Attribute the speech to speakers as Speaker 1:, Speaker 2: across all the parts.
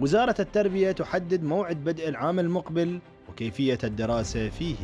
Speaker 1: وزارة التربية تحدد موعد بدء العام المقبل وكيفية الدراسة فيه.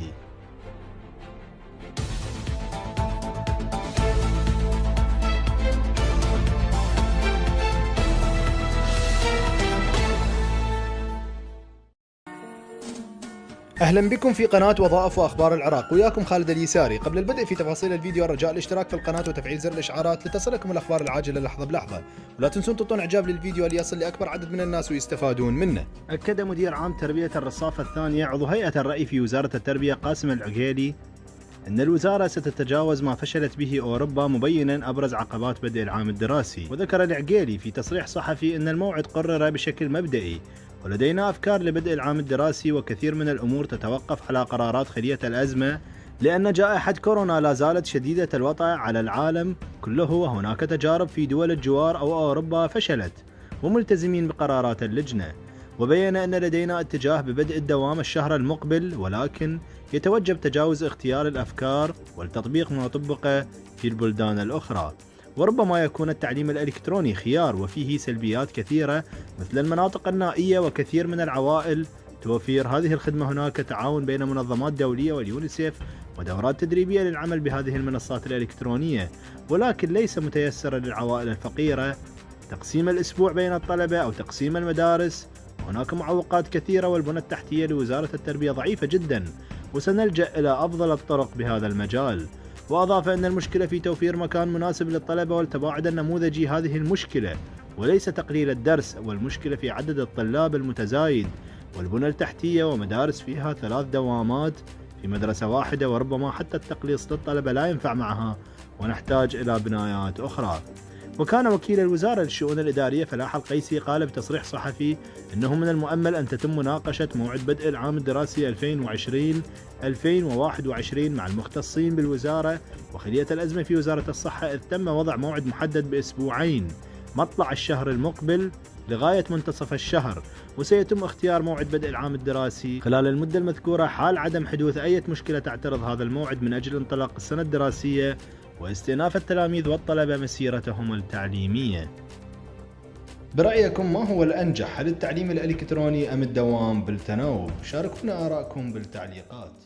Speaker 1: اهلا بكم في قناة وظائف واخبار العراق، وياكم خالد اليساري. قبل البدء في تفاصيل الفيديو الرجاء الاشتراك في القناة وتفعيل زر الاشعارات لتصلكم الاخبار العاجلة لحظة بلحظة، ولا تنسون تعطون اعجاب للفيديو ليصل لاكبر عدد من الناس ويستفادون منه. اكد مدير عام تربية الرصافة الثانية عضو هيئة الرأي في وزارة التربية قاسم العقيلي أن الوزارة ستتجاوز ما فشلت به أوروبا، مبينا أبرز عقبات بدء العام الدراسي. وذكر العقيلي في تصريح صحفي أن الموعد قرر بشكل مبدئي، ولدينا أفكار لبدء العام الدراسي، وكثير من الأمور تتوقف على قرارات خلية الأزمة، لأن جائحة كورونا لا زالت شديدة الوطأ على العالم كله، وهناك تجارب في دول الجوار أو أوروبا فشلت، وملتزمين بقرارات اللجنة. وبين أن لدينا اتجاه ببدء الدوام الشهر المقبل، ولكن يتوجب تجاوز اختيار الأفكار والتطبيق ما طبق في البلدان الأخرى. وربما يكون التعليم الإلكتروني خيار وفيه سلبيات كثيرة مثل المناطق النائية وكثير من العوائل توفير هذه الخدمة. هناك تعاون بين منظمات دولية واليونيسيف ودورات تدريبية للعمل بهذه المنصات الإلكترونية، ولكن ليس متيسرا للعوائل الفقيرة تقسيم الأسبوع بين الطلبة أو تقسيم المدارس. هناك معوقات كثيرة، والبنى التحتية لوزارة التربية ضعيفة جدا، وسنلجأ إلى أفضل الطرق بهذا المجال. وأضاف أن المشكلة في توفير مكان مناسب للطلبة والتباعد النموذجي هذه المشكلة، وليس تقليل الدرس، والمشكلة في عدد الطلاب المتزايد والبنى التحتية، ومدارس فيها 3 دوامات في مدرسة واحدة، وربما حتى التقليص للطلبة لا ينفع معها، ونحتاج إلى بنايات أخرى. وكان وكيل الوزارة للشؤون الإدارية فلاح القيسي قال بتصريح صحفي أنه من المؤمل أن تتم مناقشة موعد بدء العام الدراسي 2020-2021 مع المختصين بالوزارة وخلية الأزمة في وزارة الصحة، إذ تم وضع موعد محدد بأسبوعين، مطلع الشهر المقبل لغاية منتصف الشهر، وسيتم اختيار موعد بدء العام الدراسي خلال المدة المذكورة حال عدم حدوث أي مشكلة تعترض هذا الموعد من أجل انطلاق السنة الدراسية واستئناف التلاميذ والطلبة مسيرتهم التعليمية. برأيكم ما هو الأنجح، هل التعليم الإلكتروني أم الدوام بالتناوب؟ شاركونا آراءكم بالتعليقات.